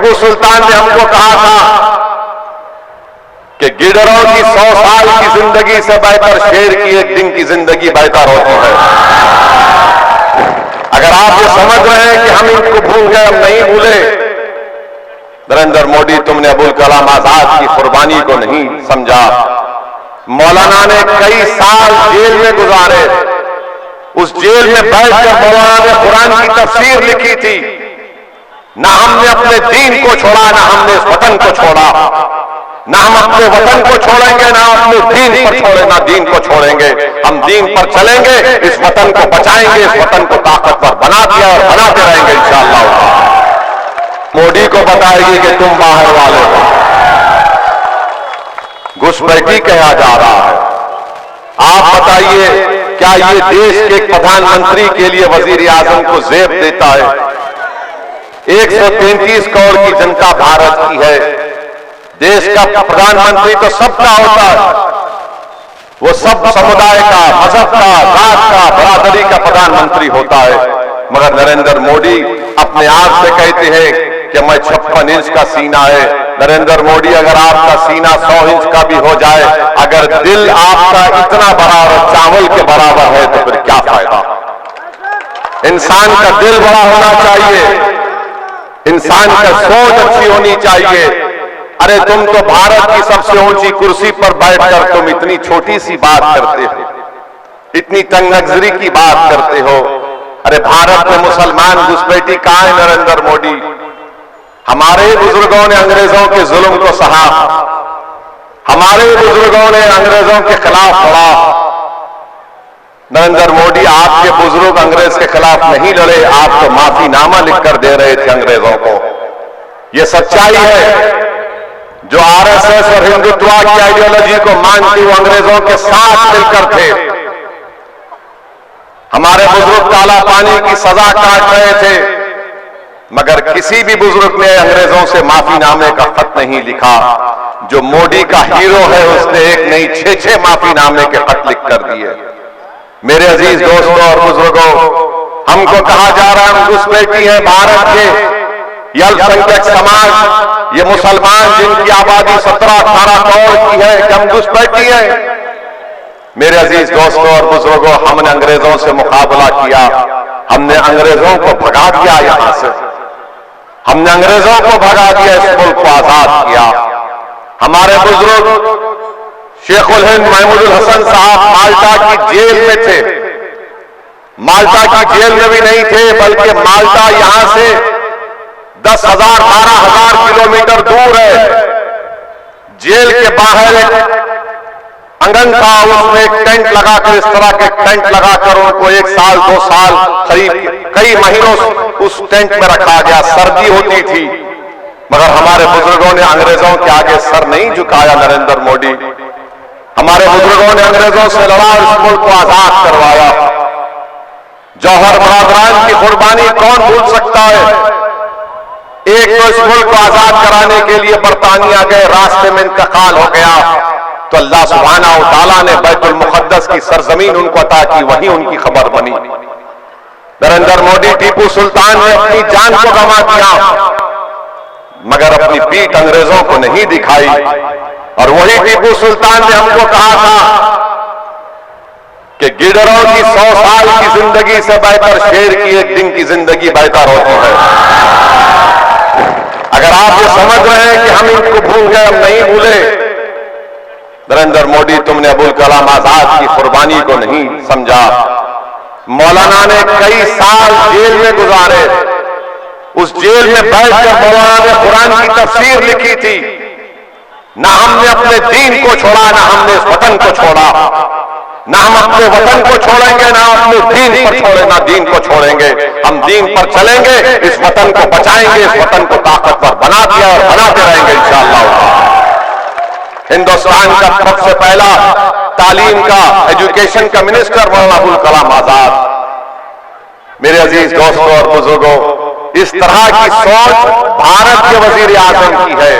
टीपू सुल्तान ने हमको कहा था कि गिडरों की 100 साल की जिंदगी से बेहतर शेर की एक दिन की जिंदगी बेहतर होती है। अगर आप ये समझ रहे हैं कि हम इनको भूल गए, हम नहीं भूले। नरेंद्र मोदी, तुमने अबुल कलाम आजाद की कुर्बानी को नहीं समझा। मौलाना ने कई साल जेल में गुजारे। उस जेल में बैठकर मौलाना ने कुरान की तफसीर लिखी थी। ना हमने अपने दीन को छोड़ा, ना हमने इस वतन को छोड़ा। ना हम अपने वतन को छोड़ेंगे, ना अपने दीन पर छोड़े, ना दीन को छोड़ेंगे। हम दीन पर चलेंगे, इस वतन को बचाएंगे, इस वतन को ताकतवर बना दिया और बनाते रहेंगे इंशाअल्लाह। मोदी को बताएगी कि तुम बाहर वाले हो। घुसपैठी कहा जा रहा है। आप बताइए, क्या ये देश के एक प्रधानमंत्री के लिए वजीर आजम को जेब देता है? 133 करोड़ की जनता भारत की है। देश का प्रधानमंत्री तो सबका होता है। वो सब समुदाय का, मजहब का, जात का, बरादरी का प्रधानमंत्री होता है। मगर नरेंद्र मोदी अपने आप से कहते हैं कि मैं 56 इंच का सीना है। नरेंद्र मोदी, अगर आपका सीना 100 इंच का भी हो जाए, अगर दिल आपका इतना बड़ा और चावल के बराबर है तो फिर क्या फायदा? इंसान का दिल बड़ा होना चाहिए, इंसान का सोच अच्छी होनी चाहिए। अरे तुम तो भारत की सबसे ऊंची कुर्सी पर बैठकर तुम इतनी छोटी सी बात करते हो, इतनी तंगनजरी की बात करते हो। अरे भारत में मुसलमान घुसपैठी कहां है नरेंद्र मोदी? हमारे बुजुर्गों ने अंग्रेजों के जुल्म को सहा, हमारे बुजुर्गों ने अंग्रेजों के खिलाफ लड़ा। नरेंद्र मोदी, आपके बुजुर्ग अंग्रेज के खिलाफ नहीं लड़े, आप तो माफीनामा लिखकर दे रहे थे अंग्रेजों को। यह सच्चाई है। जो आरएसएस और हिंदुत्व की आइडियोलॉजी को मानती वो अंग्रेजों के साथ मिलकर थे। हमारे बुजुर्ग काला पानी की सजा काट रहे थे, मगर किसी भी बुजुर्ग ने अंग्रेजों से माफीनामे का खत नहीं लिखा। जो मोदी का हीरो है उसने एक नहीं 6-6 माफीनामे के खत लिख कर दिए। मेरे अजीज दोस्तों और बुजुर्गों, हमको कहा जा रहा है हम घुसपैठी हैं भारत के। ये अल्पसंख्यक समाज, ये मुसलमान जिनकी आबादी 17-18 करोड़ की है, हम घुसपैठी है। मेरे अजीज दोस्तों और बुजुर्गों, हमने अंग्रेजों से मुकाबला किया, हमने अंग्रेजों को भगा दिया यहां से, हमने अंग्रेजों को भगा दिया, इस मुल्क को आजाद किया। हमारे बुजुर्ग शेखुल हिंद महमूदुल हसन साहब माल्टा की जेल में थे। माल्टा की जेल में भी नहीं थे, बल्कि माल्टा यहां से 10,000-12,000 किलोमीटर दूर है। जेल के बाहर एक आंगन था, उसमें एक टेंट लगाकर, इस तरह के टेंट लगाकर उनको 1 साल 2 साल करीब कई महीनों उस टेंट में रखा गया। सर्दी होती थी, मगर हमारे बुजुर्गों ने अंग्रेजों के आगे सर नहीं झुकाया। नरेंद्र मोदी, हमारे बुजुर्गों ने अंग्रेजों से लड़ा और इस मुल्क को आजाद करवाया। जौहर बरादरान की कुर्बानी कौन भूल सकता है? एक तो इस मुल्क को आजाद कराने के लिए बरतानिया गए, रास्ते में इंतकाल हो गया, तो अल्लाह सुब्हानहू व तआला ने बैतुल मुक़द्दस की सरजमीन उनको अता की, वहीं उनकी खबर बनी। नरेंद्र मोदी, टीपू सुल्तान ने अपनी जान को गंवा दिया, मगर अपनी पीठ अंग्रेजों को नहीं दिखाई। और वही टीपू सुल्तान ने हमको कहा था कि गिडरों की 100 साल की जिंदगी से बेहतर शेर की एक दिन की जिंदगी बेहतर होती है। अगर आप ये समझ रहे हैं कि हम इनको भूल गए, हम नहीं भूले। नरेंद्र मोदी, तुमने अबुल कलाम आजाद की कुर्बानी को नहीं समझा। मौलाना ने कई साल जेल में गुजारे। उस जेल में बैठकर मौलाना ने कुरान की तफसीर लिखी थी। ना हमने अपने दीन को छोड़ा, ना हमने इस वतन को छोड़ा। ना हम अपने वतन को छोड़ेंगे, ना अपने दीन पर छोड़े, ना दीन को छोड़ेंगे। हम दीन पर चलेंगे, इस वतन को बचाएंगे, इस वतन को ताकतवर बना दिया और बनाते रहेंगे इंशाअल्लाह। हिंदुस्तान का सबसे पहला तालीम का, एजुकेशन का मिनिस्टर मौलाना अबुल कलाम आजाद। मेरे अजीज दोस्तों और बुजुर्गों, इस तरह की सोच भारत के वजीर आजम की है।